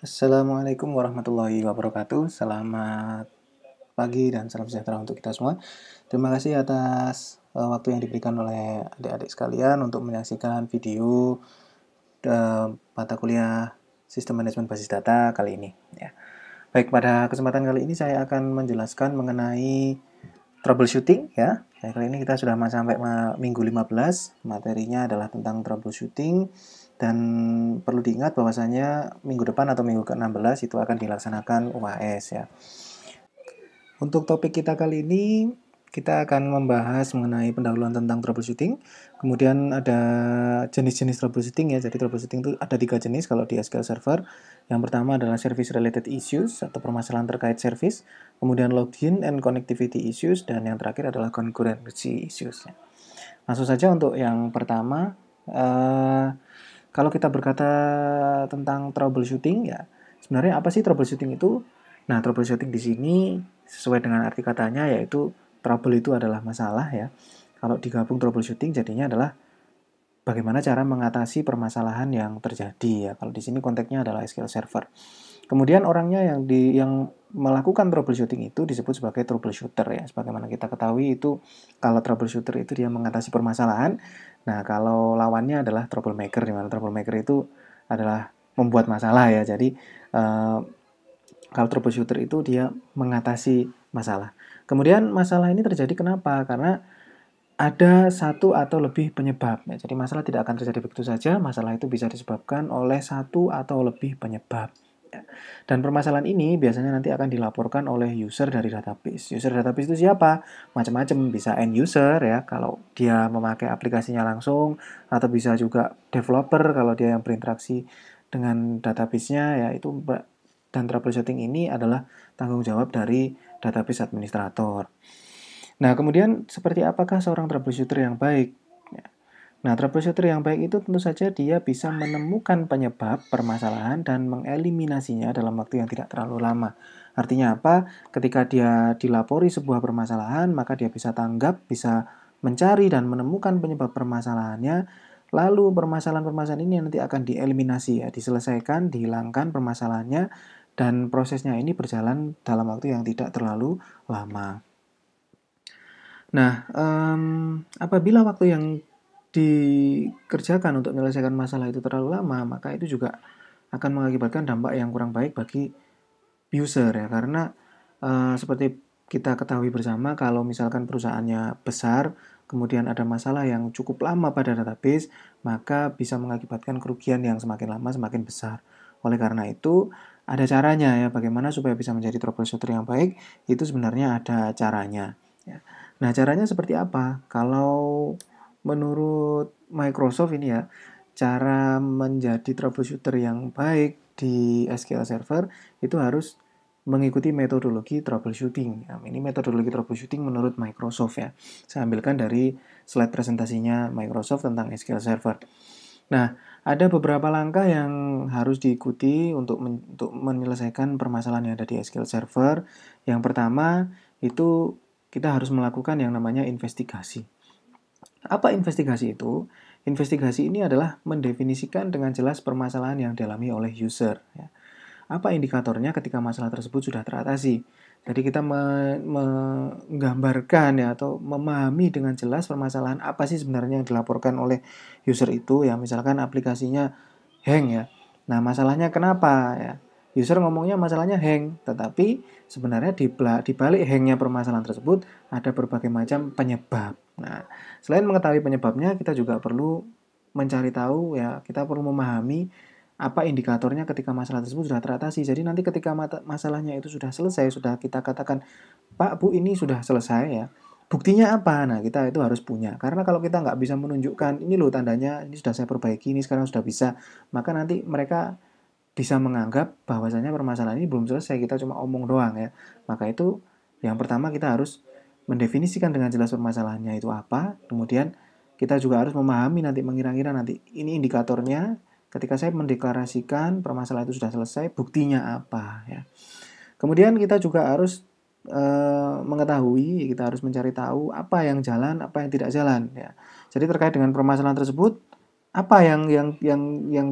Assalamualaikum warahmatullahi wabarakatuh. Selamat pagi dan salam sejahtera untuk kita semua. Terima kasih atas waktu yang diberikan oleh adik-adik sekalian untuk menyaksikan video mata kuliah Sistem Manajemen Basis Data kali ini. Ya. Baik, pada kesempatan kali ini saya akan menjelaskan mengenai troubleshooting ya. Kali ini kita sudah sampai minggu 15. Materinya adalah tentang troubleshooting. Dan perlu diingat bahwasanya minggu depan atau minggu ke-16 itu akan dilaksanakan UAS ya. Untuk topik kita kali ini, kita akan membahas mengenai pendahuluan tentang troubleshooting. Kemudian ada jenis-jenis troubleshooting ya. Jadi troubleshooting itu ada 3 jenis kalau di SQL Server. Yang pertama adalah service related issues atau permasalahan terkait service. Kemudian login and connectivity issues. Dan yang terakhir adalah concurrency issues. Langsung saja untuk yang pertama. Kalau kita berkata tentang troubleshooting ya, sebenarnya apa sih troubleshooting itu? Nah, troubleshooting di sini sesuai dengan arti katanya yaitu trouble itu adalah masalah ya. Kalau digabung troubleshooting jadinya adalah bagaimana cara mengatasi permasalahan yang terjadi ya. Kalau di sini konteksnya adalah SQL Server. Kemudian orangnya yang melakukan troubleshooting itu disebut sebagai troubleshooter ya. Sebagaimana kita ketahui itu kalau troubleshooter itu dia mengatasi permasalahan. Nah, kalau lawannya adalah troublemaker, di mana troublemaker itu adalah membuat masalah ya. Jadi kalau troubleshooter itu dia mengatasi masalah. Kemudian masalah ini terjadi kenapa? Karena ada satu atau lebih penyebab. Ya, jadi masalah tidak akan terjadi begitu saja. Masalah itu bisa disebabkan oleh satu atau lebih penyebab. Ya. Dan permasalahan ini biasanya nanti akan dilaporkan oleh user dari database. User database itu siapa? Macam-macam. Bisa end user ya, kalau dia memakai aplikasinya langsung. Atau bisa juga developer kalau dia yang berinteraksi dengan database-nya. Ya, itu dan troubleshooting ini adalah tanggung jawab dari database administrator. Nah, kemudian seperti apakah seorang troubleshooter yang baik? Nah, troubleshooter yang baik itu tentu saja dia bisa menemukan penyebab permasalahan dan mengeliminasinya dalam waktu yang tidak terlalu lama. Artinya apa? Ketika dia dilapori sebuah permasalahan, maka dia bisa tanggap, bisa mencari dan menemukan penyebab permasalahannya. Lalu permasalahan-permasalahan ini nanti akan dieliminasi ya, diselesaikan, dihilangkan permasalahannya, dan prosesnya ini berjalan dalam waktu yang tidak terlalu lama. Nah, apabila waktu yang dikerjakan untuk menyelesaikan masalah itu terlalu lama, maka itu juga akan mengakibatkan dampak yang kurang baik bagi user ya, karena seperti kita ketahui bersama kalau misalkan perusahaannya besar, kemudian ada masalah yang cukup lama pada database, maka bisa mengakibatkan kerugian yang semakin lama semakin besar. Oleh karena itu, ada caranya ya, bagaimana supaya bisa menjadi troubleshooter yang baik, itu sebenarnya ada caranya. Ya. Nah, caranya seperti apa? Kalau menurut Microsoft ini ya, cara menjadi troubleshooter yang baik di SQL Server itu harus mengikuti metodologi troubleshooting. Ya, ini metodologi troubleshooting menurut Microsoft ya. Saya ambilkan dari slide presentasinya Microsoft tentang SQL Server. Nah, ada beberapa langkah yang harus diikuti untuk menyelesaikan permasalahan yang ada di SQL Server. Yang pertama, itu kita harus melakukan yang namanya investigasi. Apa investigasi itu? Investigasi ini adalah mendefinisikan dengan jelas permasalahan yang dialami oleh user. Ya. Apa indikatornya ketika masalah tersebut sudah teratasi? Jadi kita menggambarkan ya atau memahami dengan jelas permasalahan apa sih sebenarnya yang dilaporkan oleh user itu ya, misalkan aplikasinya hang ya. Nah, masalahnya kenapa ya? User ngomongnya masalahnya hang, tetapi sebenarnya di balik hangnya permasalahan tersebut ada berbagai macam penyebab. Nah, selain mengetahui penyebabnya, kita juga perlu mencari tahu ya, kita perlu memahami apa indikatornya ketika masalah tersebut sudah teratasi. Jadi nanti ketika masalahnya itu sudah selesai, sudah kita katakan, Pak, Bu, ini sudah selesai ya. Buktinya apa? Nah, kita itu harus punya. Karena kalau kita nggak bisa menunjukkan, ini loh tandanya, ini sudah saya perbaiki, ini sekarang sudah bisa, maka nanti mereka bisa menganggap bahwasanya permasalahan ini belum selesai, kita cuma omong doang ya. Maka itu yang pertama kita harus mendefinisikan dengan jelas permasalahannya itu apa, kemudian kita juga harus memahami nanti, mengira-ngira nanti ini indikatornya, ketika saya mendeklarasikan permasalahan itu sudah selesai, buktinya apa ya. Kemudian kita juga harus mengetahui, kita harus mencari tahu apa yang jalan, apa yang tidak jalan ya. Jadi terkait dengan permasalahan tersebut, apa yang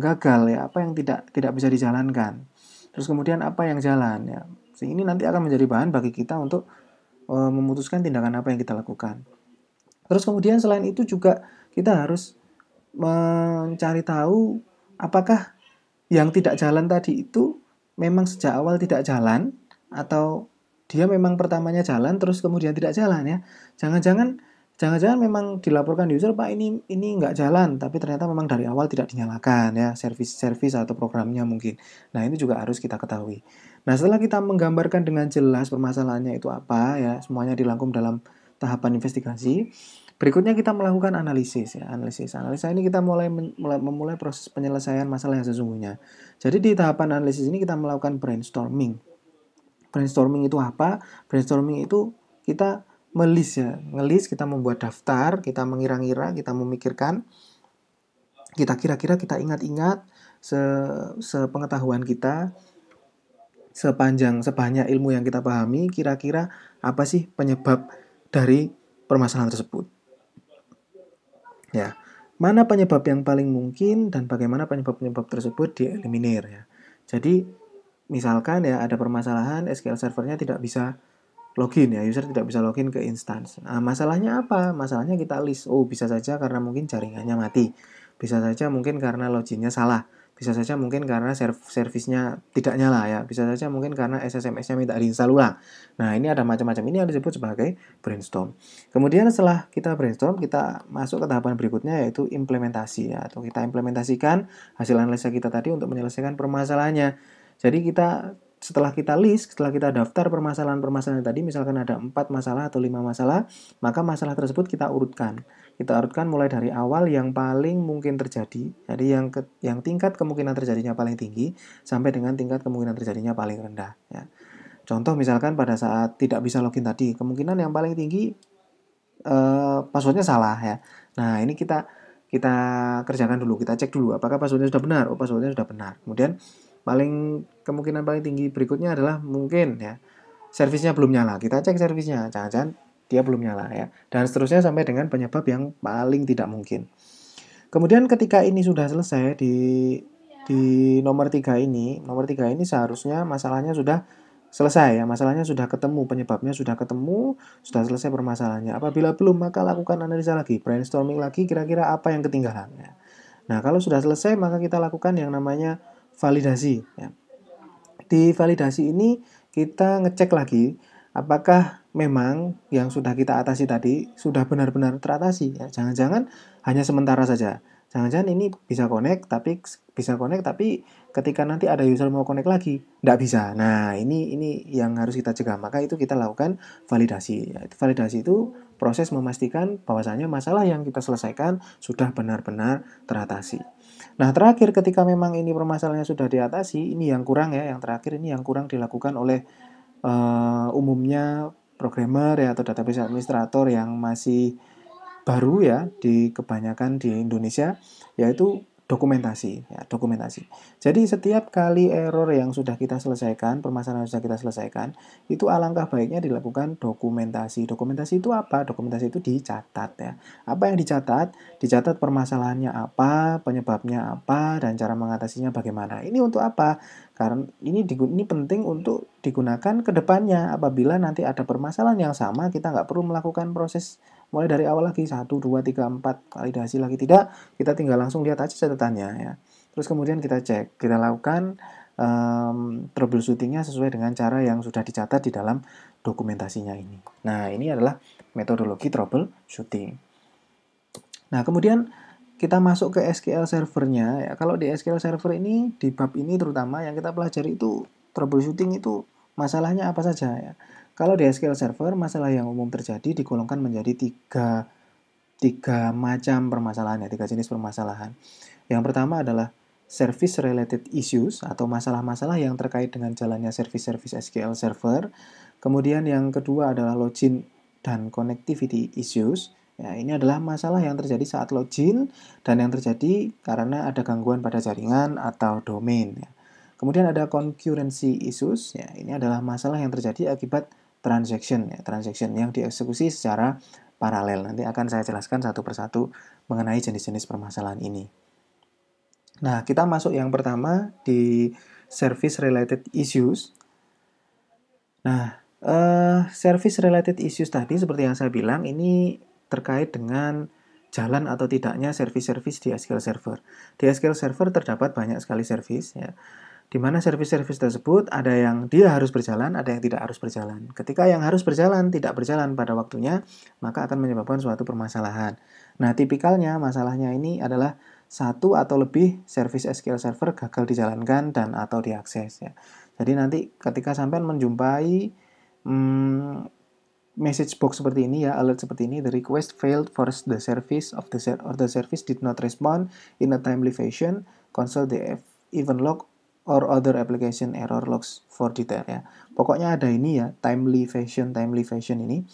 gagal ya, apa yang tidak bisa dijalankan. Terus kemudian apa yang jalan ya. Ini nanti akan menjadi bahan bagi kita untuk memutuskan tindakan apa yang kita lakukan. Terus kemudian selain itu juga kita harus mencari tahu apakah yang tidak jalan tadi itu memang sejak awal tidak jalan atau dia memang pertamanya jalan terus kemudian tidak jalan ya. Jangan-jangan memang dilaporkan user, Pak, ini nggak jalan, tapi ternyata memang dari awal tidak dinyalakan ya, servis atau programnya mungkin. Nah, ini juga harus kita ketahui. Nah, setelah kita menggambarkan dengan jelas permasalahannya itu apa ya, semuanya dilangkum dalam tahapan investigasi. Berikutnya kita melakukan analisis ya, analisa ini kita memulai proses penyelesaian masalah yang sesungguhnya. Jadi di tahapan analisis ini kita melakukan brainstorming. Brainstorming itu apa? Brainstorming itu kita melis ya, ngelis, kita membuat daftar, kita mengira-ngira, kita memikirkan, kita kira-kira, kita ingat-ingat sepengetahuan kita, sebanyak ilmu yang kita pahami, kira-kira apa sih penyebab dari permasalahan tersebut. Ya, mana penyebab yang paling mungkin dan bagaimana penyebab-penyebab tersebut dieliminir ya. Jadi misalkan ya ada permasalahan SQL servernya tidak bisa login ya, user tidak bisa login ke instance. Nah, masalahnya apa? Masalahnya kita list. Oh, bisa saja karena mungkin jaringannya mati. Bisa saja mungkin karena loginnya salah. Bisa saja mungkin karena servisnya tidak nyala ya. Bisa saja mungkin karena SSMS-nya minta diinstal ulang. Nah, ini ada macam-macam. Ini yang disebut sebagai brainstorm. Kemudian setelah kita brainstorm, kita masuk ke tahapan berikutnya yaitu implementasi ya. Atau kita implementasikan hasil analisa kita tadi untuk menyelesaikan permasalahannya. Jadi setelah kita list, setelah kita daftar permasalahan-permasalahan tadi, misalkan ada 4 masalah atau 5 masalah, maka masalah tersebut kita urutkan. Kita urutkan mulai dari awal yang paling mungkin terjadi, jadi yang tingkat kemungkinan terjadinya paling tinggi, sampai dengan tingkat kemungkinan terjadinya paling rendah. Ya. Contoh misalkan pada saat tidak bisa login tadi, kemungkinan yang paling tinggi passwordnya salah ya. Nah, ini kita kerjakan dulu, kita cek dulu apakah passwordnya sudah benar. Oh, passwordnya sudah benar. Kemudian kemungkinan paling tinggi berikutnya adalah mungkin ya servisnya belum nyala. Kita cek servisnya, jangan-jangan dia belum nyala ya. Dan seterusnya sampai dengan penyebab yang paling tidak mungkin. Kemudian ketika ini sudah selesai di nomor 3 ini seharusnya masalahnya sudah selesai ya, masalahnya sudah ketemu, penyebabnya sudah ketemu, sudah selesai permasalahannya. Apabila belum, maka lakukan analisa lagi, brainstorming lagi kira-kira apa yang ketinggalan ya. Nah, kalau sudah selesai maka kita lakukan yang namanya validasi ya. Di validasi ini kita ngecek lagi apakah memang yang sudah kita atasi tadi sudah benar-benar teratasi ya. Jangan-jangan hanya sementara saja. Jangan-jangan ini bisa connect tapi ketika nanti ada user mau connect lagi nggak bisa. Nah, ini yang harus kita cegah. Maka itu kita lakukan validasi ya. Validasi itu proses memastikan bahwasanya masalah yang kita selesaikan sudah benar-benar teratasi. Nah, terakhir ketika memang ini permasalahannya sudah diatasi, ini yang kurang ya, yang terakhir ini yang kurang dilakukan oleh umumnya programmer ya atau database administrator yang masih baru ya di kebanyakan di Indonesia, yaitu dokumentasi ya, dokumentasi. Jadi setiap kali error yang sudah kita selesaikan, permasalahan yang sudah kita selesaikan, itu alangkah baiknya dilakukan dokumentasi. Dokumentasi itu apa? Dokumentasi itu dicatat ya. Apa yang dicatat? Dicatat permasalahannya apa, penyebabnya apa, dan cara mengatasinya bagaimana. Ini untuk apa? Karena ini penting untuk digunakan ke depannya. Apabila nanti ada permasalahan yang sama, kita nggak perlu melakukan proses mulai dari awal lagi 1, 2, 3, 4 validasi lagi, tidak, kita tinggal langsung lihat aja catatannya ya. Terus kemudian kita cek, kita lakukan troubleshootingnya sesuai dengan cara yang sudah dicatat di dalam dokumentasinya ini. Nah, ini adalah metodologi troubleshooting. Nah, kemudian kita masuk ke SQL servernya ya. Kalau di SQL server ini di bab ini terutama yang kita pelajari itu troubleshooting itu masalahnya apa saja ya. Kalau di SQL Server, masalah yang umum terjadi digolongkan menjadi tiga macam permasalahan, ya, 3 jenis permasalahan. Yang pertama adalah service-related issues, atau masalah-masalah yang terkait dengan jalannya service-service SQL Server. Kemudian yang kedua adalah login dan connectivity issues. Ya, ini adalah masalah yang terjadi saat login dan yang terjadi karena ada gangguan pada jaringan atau domain. Ya. Kemudian ada concurrency issues. Ya, ini adalah masalah yang terjadi akibat transaction yang dieksekusi secara paralel. Nanti akan saya jelaskan satu persatu mengenai jenis-jenis permasalahan ini. Nah, kita masuk yang pertama di service related issues. Nah, service related issues tadi seperti yang saya bilang ini terkait dengan jalan atau tidaknya service-service di SQL Server. Di SQL Server terdapat banyak sekali service ya. Di mana service-service tersebut ada yang dia harus berjalan, ada yang tidak harus berjalan. Ketika yang harus berjalan tidak berjalan pada waktunya, maka akan menyebabkan suatu permasalahan. Nah, tipikalnya masalahnya ini adalah satu atau lebih service SQL Server gagal dijalankan dan atau diakses ya. Jadi nanti ketika sampai menjumpai message box seperti ini ya, alert seperti ini, the request failed for the service of the service did not respond in a timely fashion, consult the event log or other application error logs for detail ya. Pokoknya ada ini ya, timely fashion ini.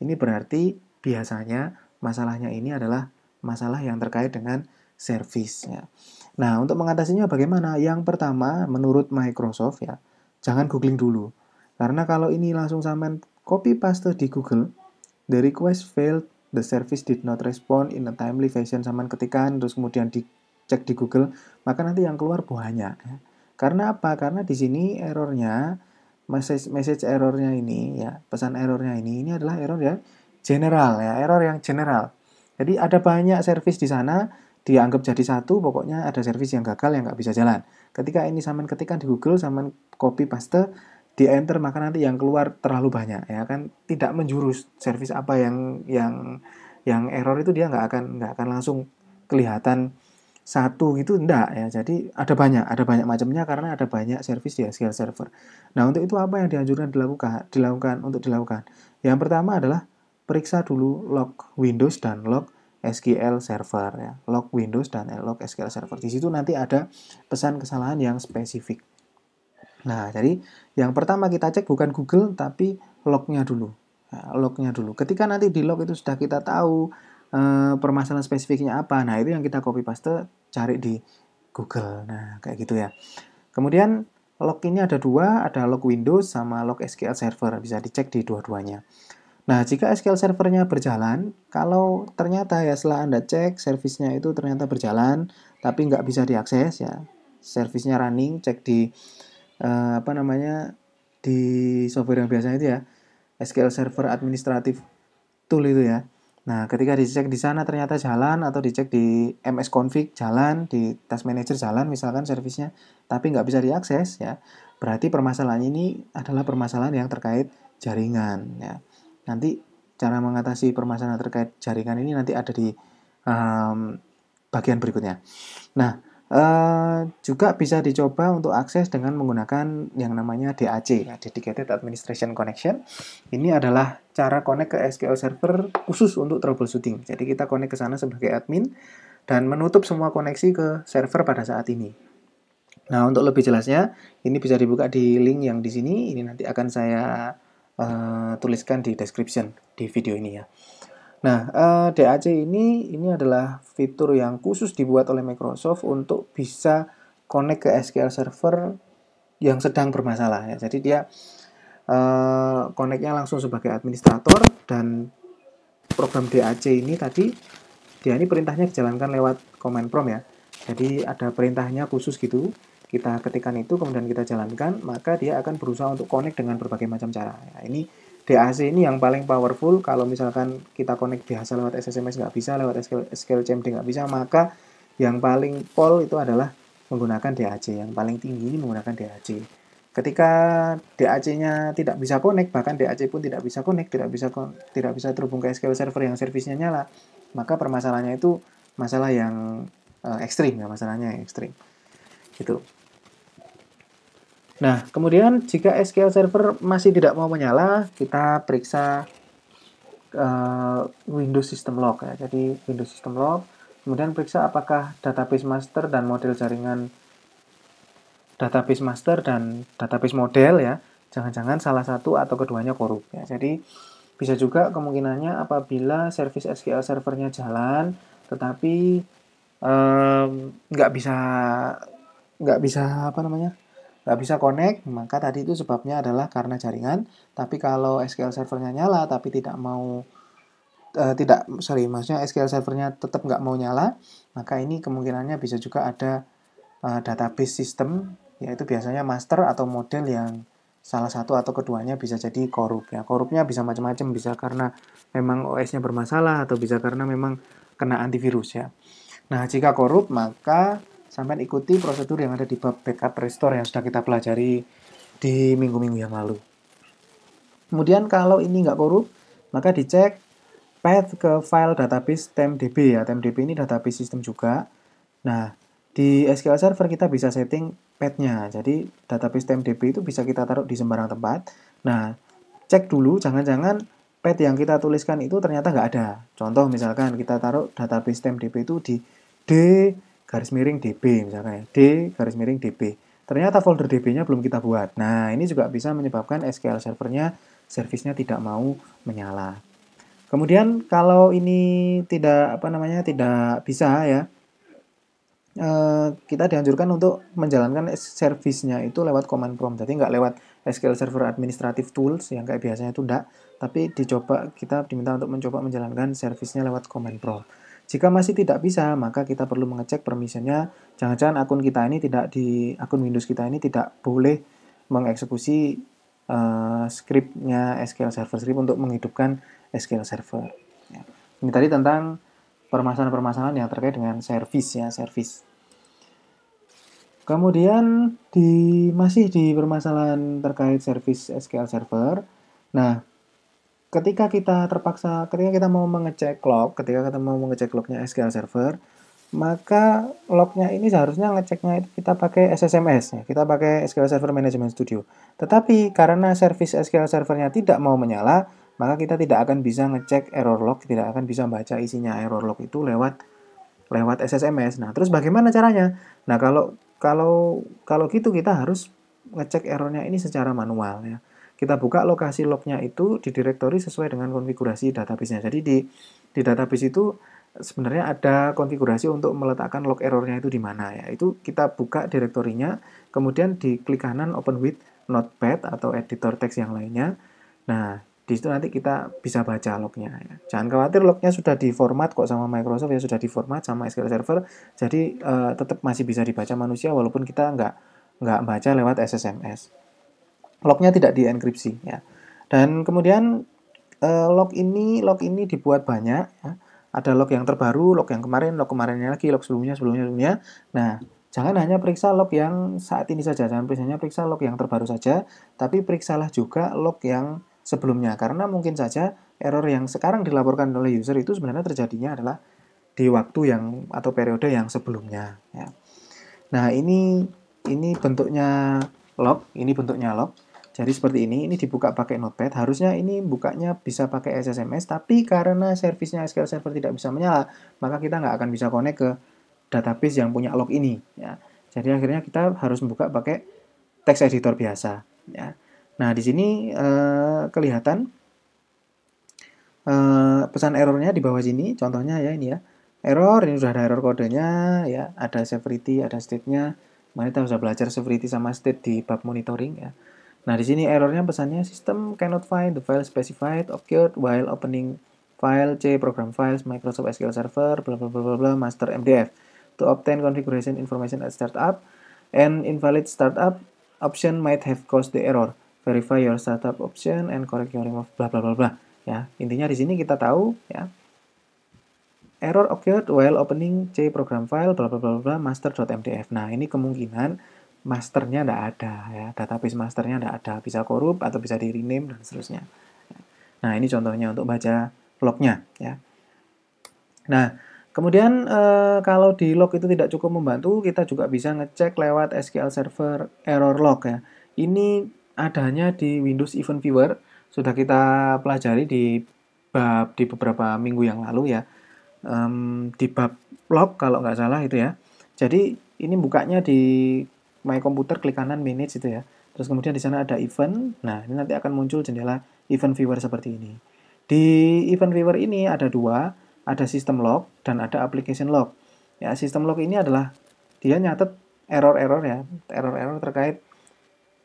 Ini berarti biasanya masalahnya ini adalah masalah yang terkait dengan service ya. Nah, untuk mengatasinya bagaimana? Yang pertama, menurut Microsoft ya, jangan googling dulu. Karena kalau ini langsung sampean copy paste di Google, the request failed, the service did not respond in a timely fashion, sampean ketikan terus kemudian dicek di Google, maka nanti yang keluar banyak ya. Karena apa? Karena di sini errornya, message errornya ini ya, pesan errornya ini adalah error ya general ya, error yang general. Jadi ada banyak service di sana, dianggap jadi satu, pokoknya ada service yang gagal yang nggak bisa jalan. Ketika ini sampean ketikkan di Google, sampean copy paste, di enter, maka nanti yang keluar terlalu banyak ya kan, tidak menjurus service apa yang error itu dia nggak akan langsung kelihatan satu gitu enggak ya. Jadi ada banyak macamnya karena ada banyak service di SQL Server. Nah, untuk itu apa yang dianjurkan dilakukan? Yang pertama adalah periksa dulu log Windows dan log SQL Server ya. Log Windows dan log SQL Server. Di situ nanti ada pesan kesalahan yang spesifik. Nah, jadi yang pertama kita cek bukan Google tapi lognya dulu. Nah, lognya dulu. Ketika nanti di log itu sudah kita tahu permasalahan spesifiknya apa, nah itu yang kita copy paste cari di Google. Nah, kayak gitu ya. Kemudian log ini ada dua, ada log Windows sama log SQL Server. Bisa dicek di dua-duanya. Nah, jika SQL Servernya berjalan, kalau ternyata ya setelah Anda cek, servisnya itu ternyata berjalan, tapi nggak bisa diakses ya, servisnya running, cek di di software yang biasanya itu ya, SQL Server Administrative Tool itu ya. Nah, ketika dicek di sana ternyata jalan, atau dicek di MS Config jalan, di Task Manager jalan misalkan servisnya, tapi nggak bisa diakses ya, berarti permasalahan ini adalah permasalahan yang terkait jaringan ya. Nanti cara mengatasi permasalahan terkait jaringan ini nanti ada di bagian berikutnya. Nah, juga bisa dicoba untuk akses dengan menggunakan yang namanya DAC, Dedicated Administration Connection. Ini adalah cara connect ke SQL Server khusus untuk troubleshooting. Jadi kita connect ke sana sebagai admin dan menutup semua koneksi ke server pada saat ini. Nah, untuk lebih jelasnya, ini bisa dibuka di link yang di sini. Ini nanti akan saya tuliskan di description di video ini ya. Nah, DAC ini adalah fitur yang khusus dibuat oleh Microsoft untuk bisa connect ke SQL Server yang sedang bermasalah ya. Jadi dia connect-nya langsung sebagai administrator, dan program DAC ini tadi dia ini perintahnya dijalankan lewat command prompt ya. Jadi ada perintahnya khusus gitu. Kita ketikkan itu kemudian kita jalankan, maka dia akan berusaha untuk connect dengan berbagai macam cara. Ya, ini DAC ini yang paling powerful. Kalau misalkan kita connect biasa lewat SSMS nggak bisa, lewat SQL CMD nggak bisa, maka yang paling pol itu adalah menggunakan DAC. Yang paling tinggi ini menggunakan DAC. Ketika DAC-nya tidak bisa connect, bahkan DAC pun tidak bisa connect, tidak bisa terhubung ke SQL Server yang servisnya nyala, maka permasalahannya itu masalah yang ekstrim ya, masalahnya yang ekstrim. Gitu. Nah, kemudian jika SQL Server masih tidak mau menyala, kita periksa Windows System Log ya. Jadi Windows System Log, kemudian periksa apakah database master dan model jaringan database master dan database model ya, jangan-jangan salah satu atau keduanya korup ya. Jadi bisa juga kemungkinannya apabila service SQL servernya jalan, tetapi nggak bisa connect, maka tadi itu sebabnya adalah karena jaringan. Tapi kalau SQL servernya nyala tapi maksudnya SQL servernya tetap nggak mau nyala, maka ini kemungkinannya bisa juga ada database system yaitu biasanya master atau model yang salah satu atau keduanya bisa jadi korup ya. Korupnya bisa macam-macam, bisa karena memang OS-nya bermasalah atau bisa karena memang kena antivirus ya. Nah, jika korup maka sampai ikuti prosedur yang ada di bab backup restore yang sudah kita pelajari di minggu-minggu yang lalu. Kemudian kalau ini nggak korup, maka dicek path ke file database TempDB ya. TempDB ini database sistem juga. Nah, di SQL Server kita bisa setting path-nya. Jadi, database TempDB itu bisa kita taruh di sembarang tempat. Nah, cek dulu, jangan-jangan path yang kita tuliskan itu ternyata nggak ada. Contoh misalkan kita taruh database TempDB itu di D garis miring DB misalkan ya. D garis miring DB. Ternyata folder DB-nya belum kita buat. Nah, ini juga bisa menyebabkan SQL Server-nya servisnya tidak mau menyala. Kemudian kalau ini tidak tidak bisa ya, kita dianjurkan untuk menjalankan servisnya itu lewat command prompt. Jadi nggak lewat SQL Server Administrative Tools yang kayak biasanya itu enggak, tapi kita diminta untuk mencoba menjalankan servisnya lewat command prompt. Jika masih tidak bisa, maka kita perlu mengecek permissionnya. Jangan-jangan akun Windows kita ini tidak boleh mengeksekusi scriptnya SQL Server Script untuk menghidupkan SQL Server. Ya. Ini tadi tentang permasalahan-permasalahan yang terkait dengan service. Kemudian masih di permasalahan terkait service SQL Server. Nah, ketika kita mau mengecek lognya SQL Server, maka lognya ini seharusnya ngeceknya itu kita pakai SSMS ya, kita pakai SQL Server Management Studio. Tetapi karena service SQL Servernya tidak mau menyala, maka kita tidak akan bisa ngecek error log, tidak akan bisa baca isinya error log itu lewat SSMS. Nah, terus bagaimana caranya? Nah, kalau gitu kita harus ngecek errornya ini secara manual ya. Kita buka lokasi lognya itu di direktori sesuai dengan konfigurasi database-nya. Jadi di database itu sebenarnya ada konfigurasi untuk meletakkan log errornya itu di mana ya. Itu kita buka direktorinya, kemudian diklik kanan open with notepad atau editor teks yang lainnya. Nah, di situ nanti kita bisa baca lognya ya. Jangan khawatir, lognya sudah diformat kok sama Microsoft ya, sudah diformat sama SQL Server, jadi tetap masih bisa dibaca manusia walaupun kita nggak baca lewat SSMS. Lognya tidak dienkripsi ya. Dan kemudian log ini dibuat banyak ya. Ada log yang terbaru, log yang kemarin, log kemarinnya lagi, log sebelumnya. Nah, jangan hanya periksa log yang saat ini saja, jangan hanya periksa log yang terbaru saja, tapi periksalah juga log yang sebelumnya. Karena mungkin saja error yang sekarang dilaporkan oleh user itu sebenarnya terjadinya adalah di waktu atau periode yang sebelumnya. Ya. Nah, ini bentuknya log. Jadi seperti ini dibuka pakai notepad. Harusnya ini bukanya bisa pakai SSMS, tapi karena servisnya SQL Server tidak bisa menyala, maka kita nggak akan bisa connect ke database yang punya log ini. Ya. Jadi akhirnya kita harus membuka pakai text editor biasa. Ya. Nah, di sini kelihatan pesan errornya di bawah sini. Contohnya ya ini ya. Error, ini sudah ada error kodenya, ya, ada severity, ada state-nya. Mari kita sudah belajar severity sama state di bab monitoring ya. Nah, di sini errornya pesannya system cannot find the file specified occurred while opening file C program files Microsoft SQL Server bla bla bla bla bla master MDF to obtain configuration information at startup and invalid startup option might have caused the error. Verify your startup option and correct your remove bla bla bla bla. Ya, intinya di sini kita tahu ya. Error occurred while opening C program file bla bla bla bla master.mdf. Nah, ini kemungkinan masternya tidak ada ya, database masternya tidak ada, bisa korup atau bisa di rename dan seterusnya. Nah, ini contohnya untuk baca lognya ya. Nah, kemudian kalau di log itu tidak cukup membantu, kita juga bisa ngecek lewat SQL Server error log ya. Ini adanya di Windows Event Viewer, sudah kita pelajari di beberapa minggu yang lalu ya. Di bab log kalau nggak salah itu ya. Jadi ini bukanya di My Computer, klik kanan manage itu ya. Terus kemudian di sana ada event. Nah, ini nanti akan muncul jendela event viewer seperti ini. Di event viewer ini ada dua, ada system log dan ada application log. Ya, system log ini adalah dia nyatet error-error ya, error-error terkait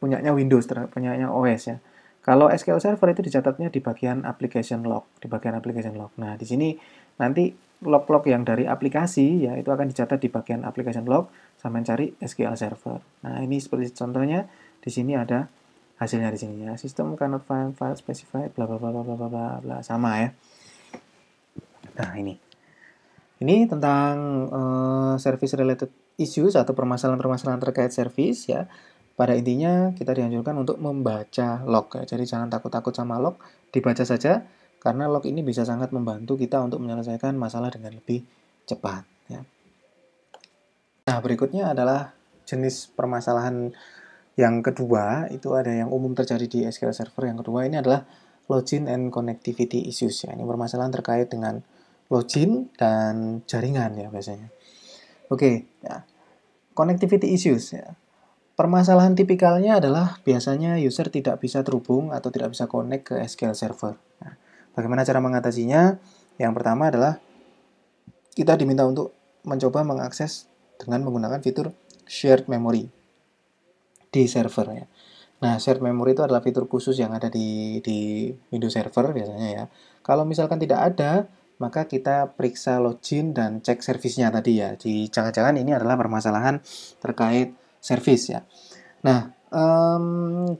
punyanya Windows, punyanya OS ya. Kalau SQL Server itu dicatatnya di bagian application log, Nah, di sini nanti log-log yang dari aplikasi ya itu akan dicatat di bagian application log sampai cari SQL Server. Nah, ini seperti contohnya di sini ada hasilnya di sini ya. System cannot find file specified bla bla bla bla bla bla bla sama ya. Nah, ini tentang service related issues atau permasalahan-permasalahan terkait service ya. Pada intinya kita dianjurkan untuk membaca log ya. Jadi jangan takut-takut sama log, dibaca saja karena log ini bisa sangat membantu kita untuk menyelesaikan masalah dengan lebih cepat ya. Nah, berikutnya adalah jenis permasalahan yang kedua, itu ada yang umum terjadi di SQL Server. Yang kedua ini adalah login and connectivity issues ya. Ini permasalahan terkait dengan login dan jaringan ya biasanya. Oke, ya. Connectivity issues ya. Permasalahan tipikalnya adalah biasanya user tidak bisa terhubung atau tidak bisa connect ke SQL Server. Nah, bagaimana cara mengatasinya? Yang pertama adalah kita diminta untuk mencoba mengakses dengan menggunakan fitur shared memory di server ya. Nah, shared memory itu adalah fitur khusus yang ada di Windows Server biasanya ya. Kalau misalkan tidak ada, maka kita periksa login dan cek servisnya tadi ya. Jangan-jangan ini adalah permasalahan terkait service ya. Nah,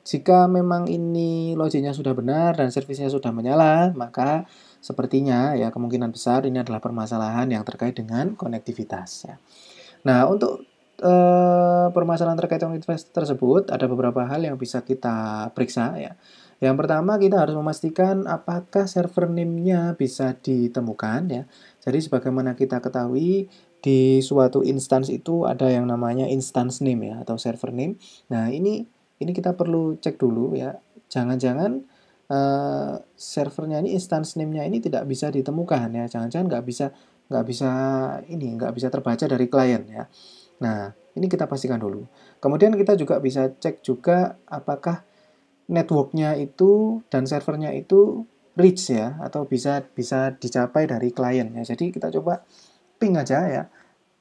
jika memang ini loginnya sudah benar dan servisnya sudah menyala, maka sepertinya ya kemungkinan besar ini adalah permasalahan yang terkait dengan konektivitas ya. Nah, untuk permasalahan terkait konektivitas tersebut ada beberapa hal yang bisa kita periksa ya. Yang pertama kita harus memastikan apakah server name-nya bisa ditemukan ya. Jadi sebagaimana kita ketahui di suatu instance itu ada yang namanya instance name ya atau server name. Nah, ini kita perlu cek dulu ya. Jangan-jangan servernya ini instance name-nya ini tidak bisa ditemukan ya. Jangan-jangan nggak bisa terbaca dari klien ya. Nah, ini kita pastikan dulu. Kemudian kita juga bisa cek juga apakah networknya itu dan servernya itu reach ya atau bisa dicapai dari klien ya. Jadi kita coba ping aja ya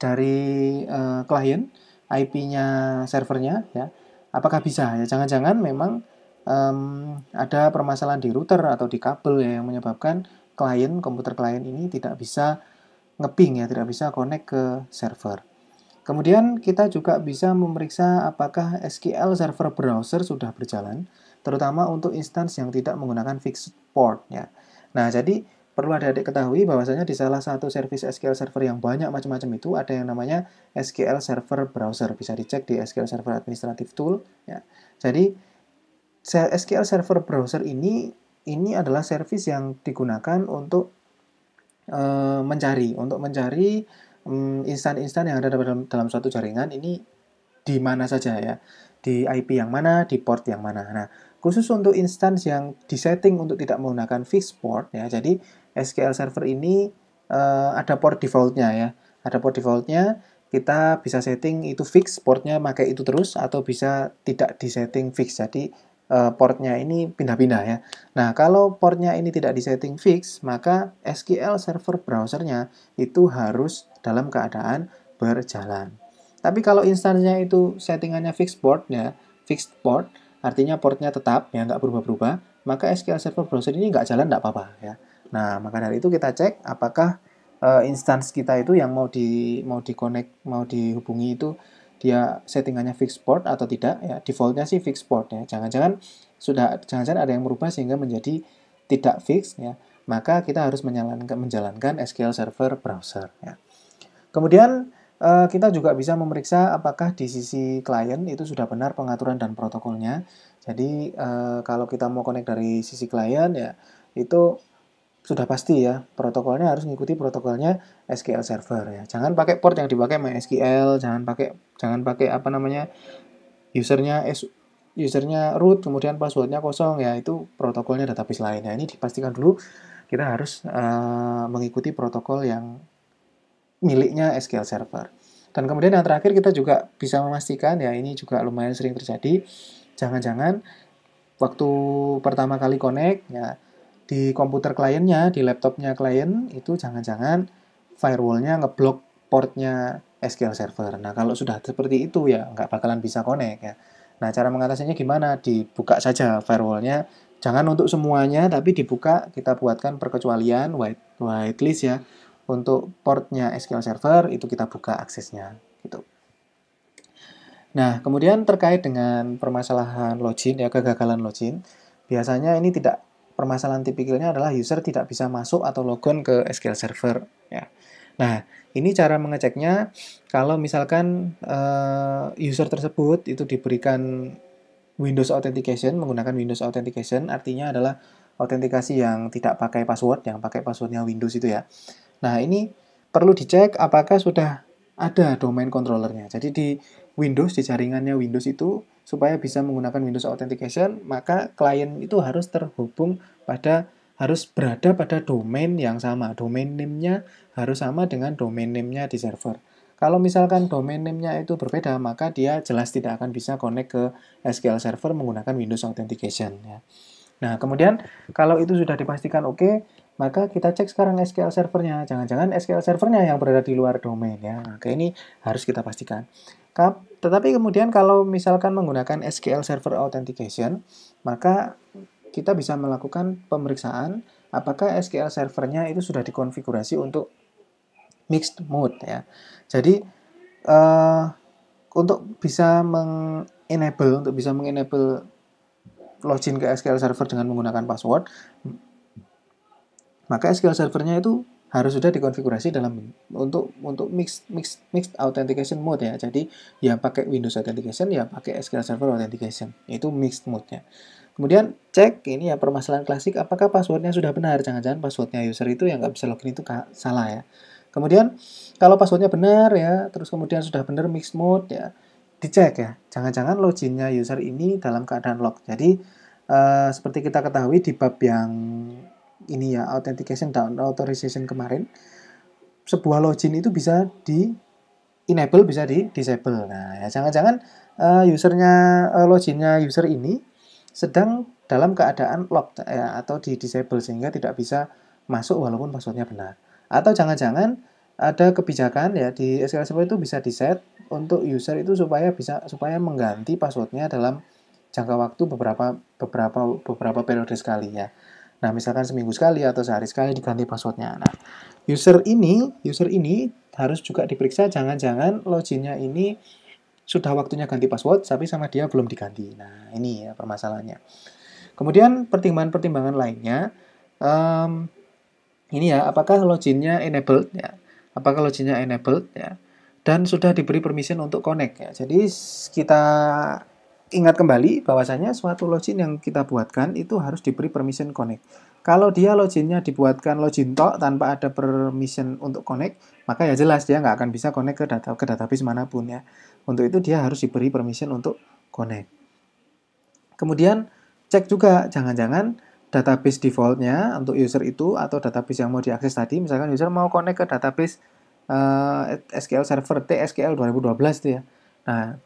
dari klien IP-nya servernya ya. Apakah bisa ya? Jangan-jangan memang ada permasalahan di router atau di kabel ya yang menyebabkan komputer klien ini tidak bisa ngeping ya, tidak bisa connect ke server. Kemudian kita juga bisa memeriksa apakah SQL Server Browser sudah berjalan, terutama untuk instance yang tidak menggunakan fixed port ya. Nah, jadi perlu adik-adik ketahui bahwasanya di salah satu service SQL Server yang banyak macam-macam itu ada yang namanya SQL Server Browser. Bisa dicek di SQL Server Administrative Tool ya. Jadi SQL Server Browser ini adalah service yang digunakan untuk mencari instan-instan yang ada dalam suatu jaringan ini di mana saja ya, di IP yang mana, di port yang mana. Nah, khusus untuk instance yang disetting untuk tidak menggunakan fixed port ya, jadi SQL Server ini ada port defaultnya ya, ada port defaultnya. Kita bisa setting itu fix portnya pakai itu terus atau bisa tidak disetting fix. Jadi portnya ini pindah-pindah ya. Nah, kalau portnya ini tidak disetting fix, maka SQL Server browsernya itu harus dalam keadaan berjalan. Tapi kalau instansinya itu settingannya fixed port, artinya portnya tetap ya nggak berubah-berubah, maka SQL Server browser ini nggak jalan nggak apa-apa ya. Nah, maka dari itu kita cek apakah instance kita itu yang mau di-connect, mau dihubungi itu dia settingannya fixed port atau tidak ya. Defaultnya sih fixed port ya. Jangan-jangan ada yang merubah sehingga menjadi tidak fix ya. Maka kita harus menjalankan SQL Server browser ya. Kemudian kita juga bisa memeriksa apakah di sisi klien itu sudah benar pengaturan dan protokolnya. Jadi kalau kita mau connect dari sisi klien ya itu sudah pasti ya protokolnya harus mengikuti protokolnya SQL Server ya. Jangan pakai port yang dipakai MySQL, jangan pakai apa namanya usernya root kemudian passwordnya kosong ya, itu protokolnya database lain ya. Ini dipastikan dulu kita harus mengikuti protokol yang miliknya SQL Server. Dan kemudian yang terakhir kita juga bisa memastikan ya, ini juga lumayan sering terjadi, jangan-jangan waktu pertama kali connect ya di komputer kliennya, di laptopnya klien itu jangan-jangan firewall-nya ngeblok portnya SQL Server. Nah, kalau sudah seperti itu ya nggak bakalan bisa connect ya. Nah, cara mengatasinya gimana? Dibuka saja firewall-nya. Jangan untuk semuanya, tapi dibuka, kita buatkan perkecualian, whitelist ya. untuk portnya SQL Server itu kita buka aksesnya gitu. Nah, kemudian terkait dengan permasalahan login ya, kegagalan login, biasanya ini tidak, permasalahan tipikalnya adalah user tidak bisa masuk atau logon ke SQL Server ya. Nah, ini cara mengeceknya kalau misalkan user tersebut itu diberikan Windows Authentication, menggunakan Windows Authentication artinya adalah autentikasi yang tidak pakai password, yang pakai passwordnya Windows itu ya. Nah, ini perlu dicek apakah sudah ada domain controllernya. Jadi di Windows, di jaringannya Windows itu, supaya bisa menggunakan Windows Authentication, maka klien itu harus terhubung harus berada pada domain yang sama. Domain name-nya harus sama dengan domain name-nya di server. Kalau misalkan domain name-nya itu berbeda, maka dia jelas tidak akan bisa connect ke SQL Server menggunakan Windows Authentication. Ya. Nah, kemudian kalau itu sudah dipastikan oke, maka kita cek sekarang SQL servernya. Jangan-jangan SQL servernya yang berada di luar domain ya. Nah, ini harus kita pastikan. Tetapi kemudian kalau misalkan menggunakan SQL Server Authentication, maka kita bisa melakukan pemeriksaan apakah SQL servernya itu sudah dikonfigurasi untuk mixed mode ya. Jadi untuk bisa mengenable login ke SQL Server dengan menggunakan password, maka SQL Servernya itu harus sudah dikonfigurasi untuk mixed authentication mode ya. Jadi ya pakai Windows Authentication, ya pakai SQL Server Authentication. Itu mixed mode-nya. Kemudian cek ini ya permasalahan klasik, apakah passwordnya sudah benar? Jangan-jangan passwordnya user itu yang nggak bisa login itu salah ya. Kemudian kalau passwordnya benar ya, terus kemudian sudah benar mixed mode ya, dicek ya. Jangan-jangan loginnya user ini dalam keadaan lock. Jadi seperti kita ketahui di bab yang ini ya, authentication dan authorization kemarin, sebuah login itu bisa di enable, bisa di disable. Nah, ya jangan-jangan loginnya user ini sedang dalam keadaan lock ya, atau di disable sehingga tidak bisa masuk walaupun passwordnya benar. Atau jangan-jangan ada kebijakan ya di SQL Server itu bisa di-set untuk user itu supaya mengganti passwordnya dalam jangka waktu beberapa periode sekali ya. Nah, misalkan seminggu sekali atau sehari sekali diganti passwordnya. Nah, user ini harus juga diperiksa jangan-jangan loginnya ini sudah waktunya ganti password, tapi sama dia belum diganti. Nah, ini ya permasalahannya. Kemudian pertimbangan-pertimbangan lainnya, ini ya, apakah loginnya enabled ya? Apakah loginnya enabled ya? Dan sudah diberi permission untuk connect ya. Jadi kita ingat kembali bahwasanya suatu login yang kita buatkan itu harus diberi permission connect. Kalau dia loginnya dibuatkan login tok tanpa ada permission untuk connect, maka ya jelas dia nggak akan bisa connect ke database manapun ya. Untuk itu dia harus diberi permission untuk connect. Kemudian cek juga jangan-jangan database defaultnya untuk user itu atau database yang mau diakses tadi, misalkan user mau connect ke database SQL Server TSQL 2012 itu ya. Nah,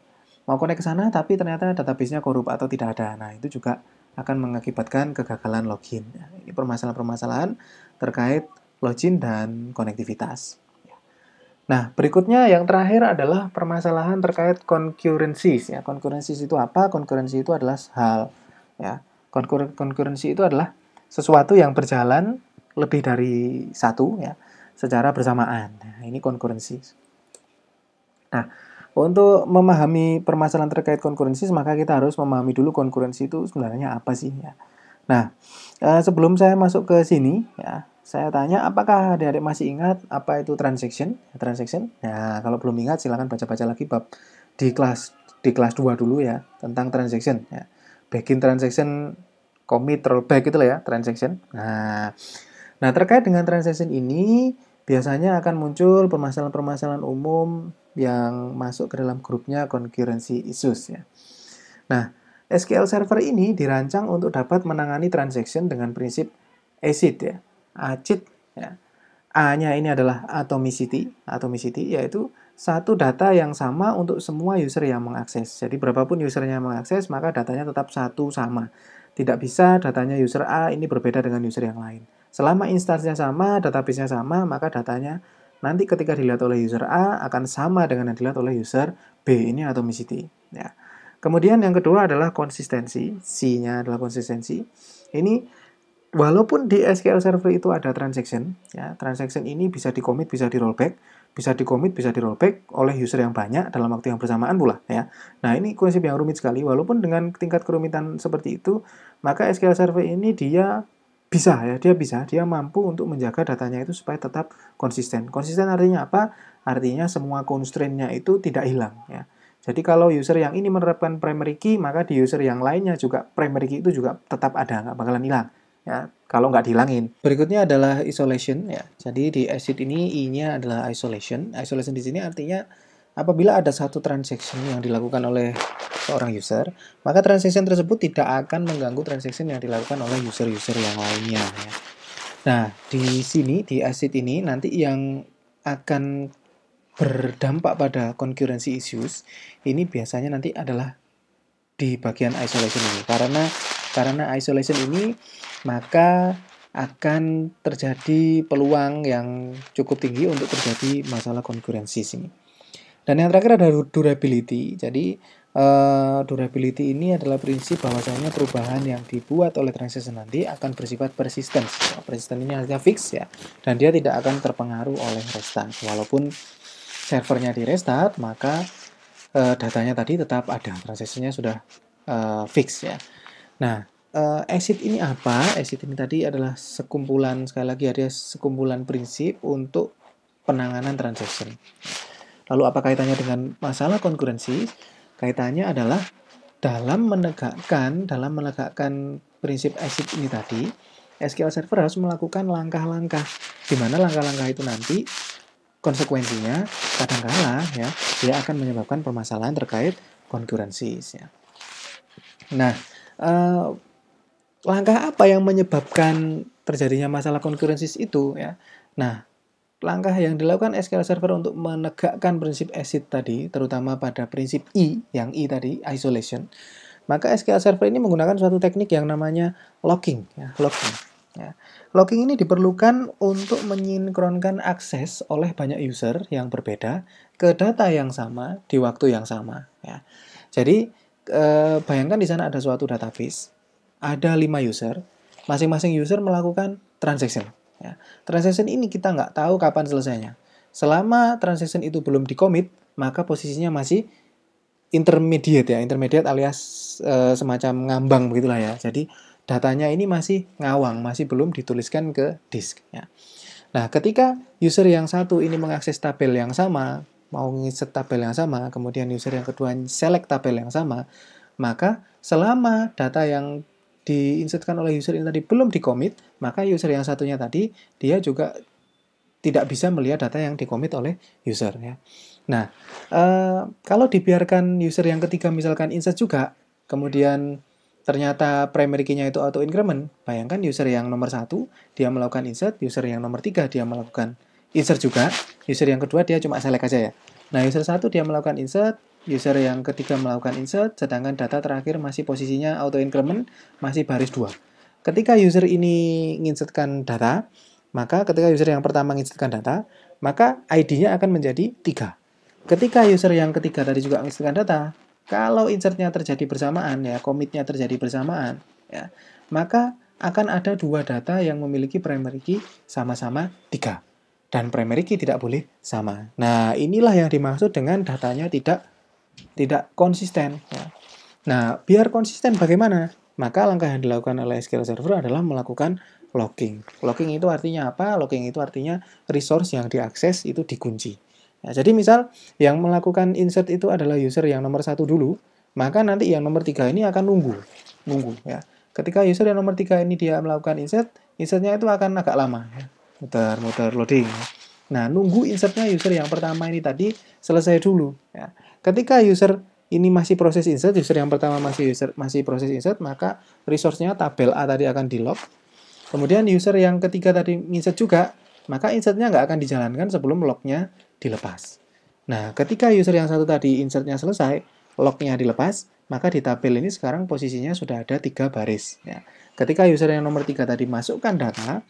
mau connect ke sana tapi ternyata database-nya korup atau tidak ada. Nah, itu juga akan mengakibatkan kegagalan login. Ini permasalahan-permasalahan terkait login dan konektivitas. Nah, berikutnya yang terakhir adalah permasalahan terkait concurrencies. Ya, concurrencies itu apa? Concurrency itu adalah hal. Ya, concurrency itu adalah sesuatu yang berjalan lebih dari satu ya, secara bersamaan. Nah, ini concurrency. Nah, untuk memahami permasalahan terkait concurrency, maka kita harus memahami dulu concurrency itu sebenarnya apa sih ya. Nah, sebelum saya masuk ke sini ya, saya tanya apakah adik-adik masih ingat apa itu transaction? Transaction. Ya, kalau belum ingat silakan baca-baca lagi bab di kelas 2 dulu ya tentang transaction ya. Begin transaction, commit, rollback itu lah ya, transaction. Nah, terkait dengan transaction ini biasanya akan muncul permasalahan-permasalahan umum yang masuk ke dalam grupnya concurrency issues ya. Nah, SQL Server ini dirancang untuk dapat menangani transaction dengan prinsip ACID ya. ACID ya. A-nya ini adalah atomicity yaitu satu data yang sama untuk semua user yang mengakses. Jadi berapapun usernya yang mengakses, maka datanya tetap satu sama. Tidak bisa datanya user A ini berbeda dengan user yang lain. Selama instansinya sama, database-nya sama, maka datanya nanti ketika dilihat oleh user A akan sama dengan yang dilihat oleh user B. Ini atomicity. Ya. Kemudian yang kedua adalah konsistensi. C-nya adalah konsistensi. Ini walaupun di SQL Server itu ada transaction, ya, transaction ini bisa di-commit, bisa di-rollback, bisa di-commit, bisa di-rollback oleh user yang banyak dalam waktu yang bersamaan pula, ya. Nah, ini konsep yang rumit sekali. Walaupun dengan tingkat kerumitan seperti itu, maka SQL Server ini dia mampu untuk menjaga datanya itu supaya tetap konsisten. Konsisten artinya apa? Artinya semua constraint-nya itu tidak hilang, ya. Jadi kalau user yang ini menerapkan primary key, maka di user yang lainnya juga primary key itu juga tetap ada, nggak bakalan hilang. Ya, kalau nggak dihilangin. Berikutnya adalah isolation, ya. Jadi di ACID ini I-nya adalah isolation. Isolation di sini artinya apabila ada satu transaction yang dilakukan oleh seorang user, maka transaction tersebut tidak akan mengganggu transaction yang dilakukan oleh user-user yang lainnya, ya. Nah, di sini di ACID ini nanti yang akan berdampak pada concurrency issues ini biasanya nanti adalah di bagian isolation ini. Karena isolation ini maka akan terjadi peluang yang cukup tinggi untuk terjadi masalah konkurensi sini. Dan yang terakhir ada durability. Jadi durability ini adalah prinsip bahwasanya perubahan yang dibuat oleh transaction nanti akan bersifat persisten. Persisten ini artinya fix, ya, dan dia tidak akan terpengaruh oleh restart. Walaupun servernya di restart, maka datanya tadi tetap ada, transaksinya sudah fix, ya. Nah, exit ini apa? Exit ini tadi adalah sekumpulan, sekali lagi ada sekumpulan prinsip untuk penanganan transaction. Lalu apa kaitannya dengan masalah konkurensi? Kaitannya adalah dalam menegakkan prinsip exit ini tadi, SQL Server harus melakukan langkah-langkah, di mana langkah-langkah itu nanti konsekuensinya kadangkala, ya, dia akan menyebabkan permasalahan terkait konkurensi, ya. Nah, langkah apa yang menyebabkan terjadinya masalah konkurensi itu, ya? Nah, langkah yang dilakukan SQL Server untuk menegakkan prinsip exit tadi, terutama pada prinsip I, yang I tadi, isolation, maka SQL Server ini menggunakan suatu teknik yang namanya locking, ya, locking. Ya. Locking ini diperlukan untuk menyinkronkan akses oleh banyak user yang berbeda ke data yang sama di waktu yang sama. Ya. Jadi bayangkan di sana ada suatu database, ada 5 user, masing-masing user melakukan transaction. Ya. Transaction ini kita nggak tahu kapan selesainya. Selama transaction itu belum di-commit, maka posisinya masih intermediate, ya, intermediate alias semacam ngambang begitulah, ya. Jadi datanya ini masih ngawang, masih belum dituliskan ke disk, ya. Nah, ketika user yang satu ini mengakses tabel yang sama, mau nginsert tabel yang sama, kemudian user yang kedua select tabel yang sama, maka selama data yang diinsertkan oleh user ini tadi belum di-commit, maka user yang satunya tadi dia juga tidak bisa melihat data yang di-commit oleh user, ya. Nah, kalau dibiarkan user yang ketiga misalkan insert juga, kemudian ternyata primary key-nya itu auto increment, bayangkan user yang nomor 1 dia melakukan insert, user yang nomor 3 dia melakukan insert juga, user yang kedua dia cuma select aja, ya. Nah, user 1 dia melakukan insert, user yang ketiga melakukan insert, sedangkan data terakhir masih posisinya auto increment, masih baris 2. Ketika user ini menginsertkan data, maka ketika user yang pertama menginsertkan data, maka ID-nya akan menjadi 3. Ketika user yang ketiga tadi juga menginsertkan data, kalau insertnya terjadi bersamaan, ya, commit-nya terjadi bersamaan, ya, maka akan ada 2 data yang memiliki primary key sama-sama 3. Dan primary key tidak boleh sama. Nah, inilah yang dimaksud dengan datanya tidak konsisten, ya. Nah, biar konsisten bagaimana? Maka langkah yang dilakukan oleh SQL Server adalah melakukan locking. Locking itu artinya apa? Locking itu artinya resource yang diakses itu dikunci. Ya, jadi misal yang melakukan insert itu adalah user yang nomor 1 dulu, maka nanti yang nomor 3 ini akan nunggu, ya. Ketika user yang nomor 3 ini dia melakukan insertnya itu akan agak lama, ya. Muter loading. Nah, nunggu insertnya user yang pertama ini tadi selesai dulu, ya. Ketika user ini masih proses insert, user yang pertama masih proses insert, maka resource-nya tabel A tadi akan di-lock. Kemudian user yang ketiga tadi insert juga, maka insertnya nggak akan dijalankan sebelum lock-nya dilepas. Nah, ketika user yang satu tadi insertnya selesai, lock-nya dilepas, maka di tabel ini sekarang posisinya sudah ada 3 baris. Ya. Ketika user yang nomor 3 tadi masukkan data,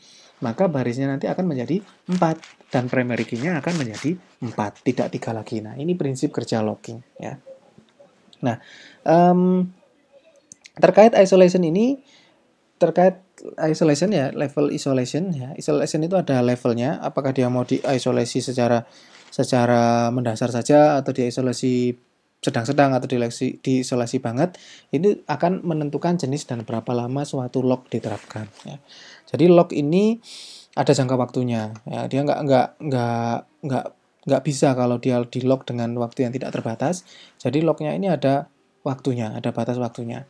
maka barisnya nanti akan menjadi 4, dan primary key-nya akan menjadi 4, tidak 3 lagi. Nah, ini prinsip kerja locking, ya. Nah, terkait isolation ini, terkait isolation ya, level isolation ya. Isolation itu ada levelnya, apakah dia mau diisolasi secara mendasar saja atau diisolasi sedang-sedang atau diisolasi banget, itu akan menentukan jenis dan berapa lama suatu lock diterapkan ya. Jadi lock ini ada jangka waktunya ya, dia nggak bisa kalau dia di lock dengan waktu yang tidak terbatas. Jadi locknya ini ada waktunya, ada batas waktunya.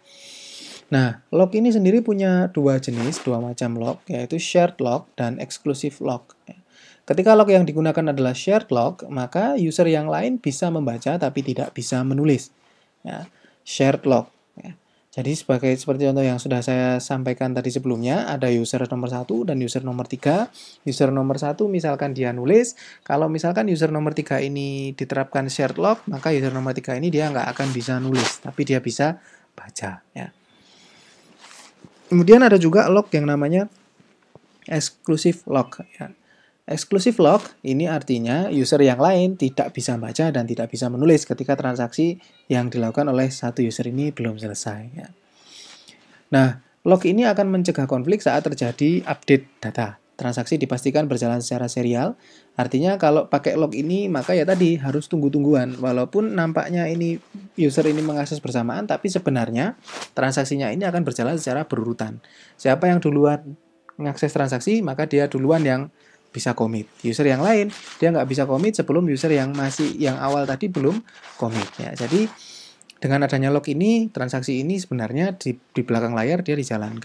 Nah, lock ini sendiri punya dua macam lock, yaitu shared lock dan exclusive lock. Ketika lock yang digunakan adalah shared lock, maka user yang lain bisa membaca tapi tidak bisa menulis. Ya, shared lock. Ya. Jadi seperti contoh yang sudah saya sampaikan tadi sebelumnya, ada user nomor 1 dan user nomor 3. User nomor 1 misalkan dia nulis, kalau misalkan user nomor 3 ini diterapkan shared lock, maka user nomor 3 ini dia nggak akan bisa nulis, tapi dia bisa baca. Ya. Kemudian ada juga lock yang namanya exclusive lock. Ya. Exclusive lock ini artinya user yang lain tidak bisa baca dan tidak bisa menulis ketika transaksi yang dilakukan oleh satu user ini belum selesai. Ya. Nah, lock ini akan mencegah konflik saat terjadi update data. Transaksi dipastikan berjalan secara serial. Artinya kalau pakai lock ini maka ya tadi harus tunggu-tungguan. Walaupun nampaknya ini user ini mengakses bersamaan, tapi sebenarnya transaksinya ini akan berjalan secara berurutan. Siapa yang duluan mengakses transaksi, maka dia duluan yang bisa commit. User yang lain dia nggak bisa commit sebelum user yang awal tadi belum commit. Ya, jadi dengan adanya lock ini, transaksi ini sebenarnya di belakang layar dia berjalan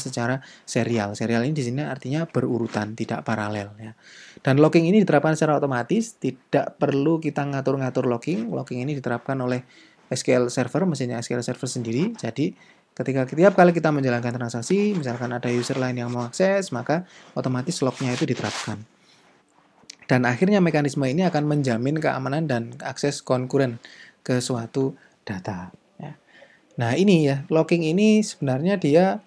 secara serial. Serial ini di sini artinya berurutan, tidak paralel ya. Dan locking ini diterapkan secara otomatis, tidak perlu kita ngatur-ngatur locking. Locking ini diterapkan oleh SQL Server, mesinnya SQL Server sendiri. Jadi ketika tiap kali kita menjalankan transaksi, misalkan ada user lain yang mau akses, maka otomatis locknya itu diterapkan. Dan akhirnya mekanisme ini akan menjamin keamanan dan akses konkuren ke suatu data. Ya. Nah ini ya, locking ini sebenarnya dia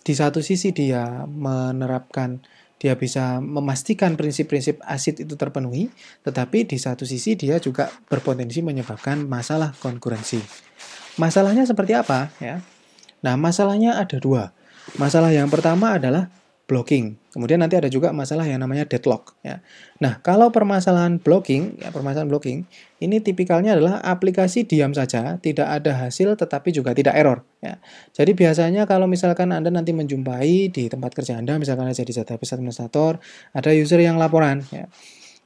di satu sisi dia menerapkan, dia bisa memastikan prinsip-prinsip ACID itu terpenuhi, tetapi di satu sisi dia juga berpotensi menyebabkan masalah konkurensi. Masalahnya seperti apa? Ya. Nah masalahnya ada dua. Masalah yang pertama adalah blocking. Kemudian nanti ada juga masalah yang namanya deadlock. Ya. Nah, kalau permasalahan blocking, ini tipikalnya adalah aplikasi diam saja, tidak ada hasil tetapi juga tidak error. Ya. Jadi biasanya kalau misalkan Anda nanti menjumpai di tempat kerja Anda, misalkan Anda jadi database administrator, ada user yang laporan. Ya.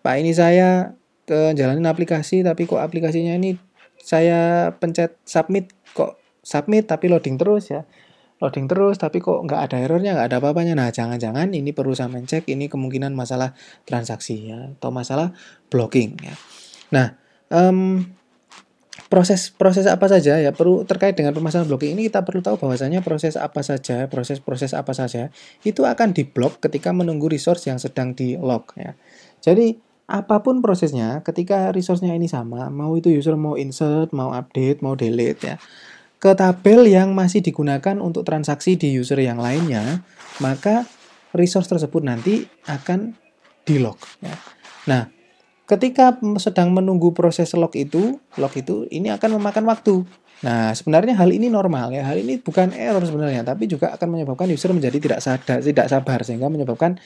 Pak, ini saya jalanin aplikasi, tapi kok aplikasinya ini saya pencet submit, kok submit tapi loading terus ya. Loading terus tapi kok nggak ada errornya, nggak ada apa-apanya. Nah, jangan-jangan ini perlu saya cek, ini kemungkinan masalah transaksi ya, atau masalah blocking ya. Nah, proses apa saja ya perlu terkait dengan permasalahan blocking ini, kita perlu tahu bahwasanya proses apa saja itu akan diblok ketika menunggu resource yang sedang di lock ya. Jadi apapun prosesnya, ketika resource-nya ini sama, mau itu user mau insert, mau update, mau delete ya, ke tabel yang masih digunakan untuk transaksi di user yang lainnya, maka resource tersebut nanti akan di-lock. Ya. Nah, ketika sedang menunggu proses lock itu ini akan memakan waktu. Nah, sebenarnya hal ini normal ya. Hal ini bukan error sebenarnya, tapi juga akan menyebabkan user menjadi tidak sabar sehingga menyebabkan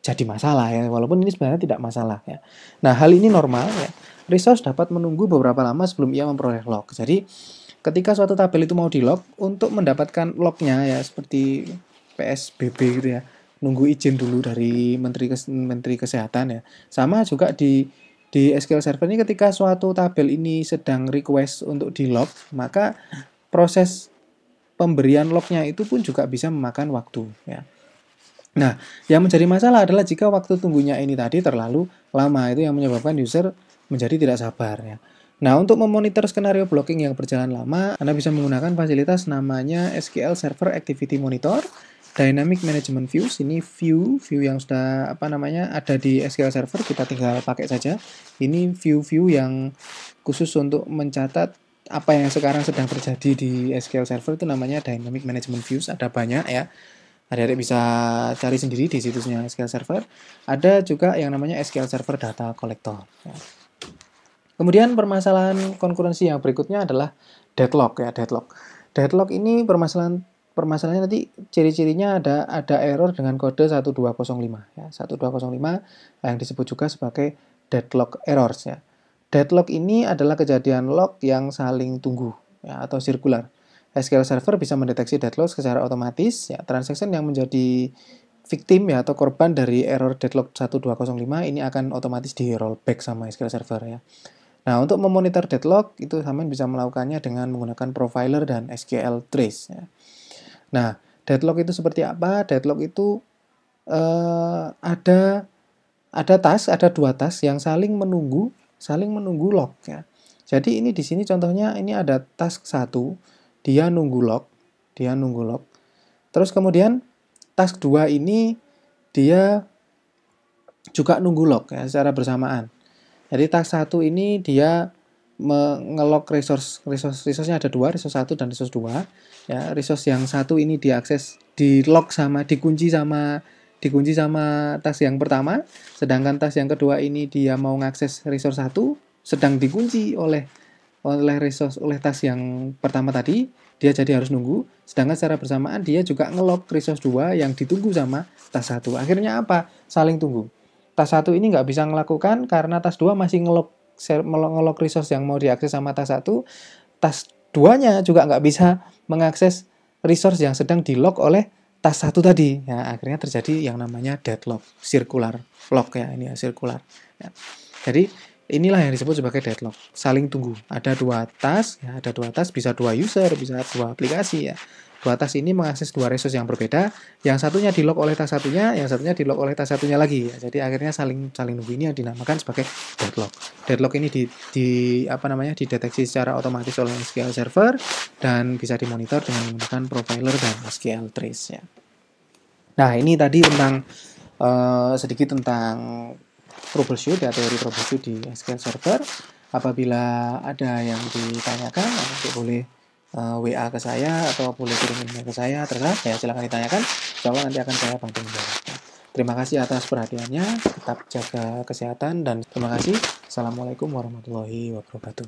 jadi masalah ya. Walaupun ini sebenarnya tidak masalah ya. Nah, hal ini normal ya. Resource dapat menunggu beberapa lama sebelum ia memperoleh lock. Jadi ketika suatu tabel itu mau di-lock, untuk mendapatkan lock-nya ya seperti PSBB gitu ya, nunggu izin dulu dari Menteri Kesehatan ya. Sama juga di SQL Server ini, ketika suatu tabel ini sedang request untuk di-lock, maka proses pemberian lock-nya itu pun juga bisa memakan waktu ya. Nah, yang menjadi masalah adalah jika waktu tunggunya ini tadi terlalu lama, itu yang menyebabkan user menjadi tidak sabar ya. Nah, untuk memonitor skenario blocking yang berjalan lama, Anda bisa menggunakan fasilitas namanya SQL Server Activity Monitor, Dynamic Management Views. Ini view yang sudah ada di SQL Server, kita tinggal pakai saja. Ini view yang khusus untuk mencatat apa yang sekarang sedang terjadi di SQL Server, itu namanya Dynamic Management Views. Ada banyak ya. Adik-adik bisa cari sendiri di situsnya SQL Server. Ada juga yang namanya SQL Server Data Collector. Ya. Kemudian permasalahan konkurensi yang berikutnya adalah deadlock ya, deadlock. Deadlock ini permasalahan permasalahannya nanti ciri-cirinya ada error dengan kode 1205 ya. 1205 yang disebut juga sebagai deadlock errors ya. Deadlock ini adalah kejadian lock yang saling tunggu ya, atau sirkular. SQL Server bisa mendeteksi deadlock secara otomatis ya. Transaction yang menjadi victim ya atau korban dari error deadlock 1205 ini akan otomatis di rollback sama SQL Server ya. Nah, untuk memonitor deadlock itu sampean bisa melakukannya dengan menggunakan profiler dan SQL trace ya. Nah, deadlock itu seperti apa? Deadlock itu ada dua task yang saling menunggu lock ya. Jadi ini di sini contohnya ini ada task 1, dia nunggu lock. Terus kemudian task 2 ini dia juga nunggu lock ya secara bersamaan. Jadi task 1 ini dia nge-lock resource-nya ada dua, resource 1 dan resource 2 ya. Resource yang satu ini diakses, dikunci sama task yang pertama, sedangkan task yang kedua ini dia mau ngakses resource 1 sedang dikunci oleh task yang pertama tadi, dia jadi harus nunggu, sedangkan secara bersamaan dia juga nge-lock resource 2 yang ditunggu sama task 1. Akhirnya apa? Saling tunggu. Task 1 ini nggak bisa melakukan karena task 2 masih nge-lock resource yang mau diakses sama task 1. Task 2-nya juga nggak bisa mengakses resource yang sedang di-lock oleh task 1 tadi. Ya, akhirnya terjadi yang namanya deadlock, circular lock ya, ini ya, circular. Ya. Jadi, inilah yang disebut sebagai deadlock, saling tunggu. Ada dua task, bisa dua user, bisa dua aplikasi ya. Dua task ini mengakses dua resource yang berbeda, yang satunya di-lock oleh task satunya, yang satunya di-lock oleh task satunya lagi ya. Jadi akhirnya saling nunggu ini yang dinamakan sebagai deadlock. Deadlock ini dideteksi secara otomatis oleh SQL Server dan bisa dimonitor dengan menggunakan profiler dan SQL trace ya. Nah, ini tadi tentang sedikit tentang troubleshoot ya, teori troubleshoot di SQL Server. Apabila ada yang ditanyakan, nanti boleh WA ke saya atau boleh kirim email ke saya, terserah ya, silakan ditanyakan. Insya Allah nanti akan saya bantu menjawabnya. Terima kasih atas perhatiannya, tetap jaga kesehatan dan terima kasih. Assalamualaikum warahmatullahi wabarakatuh.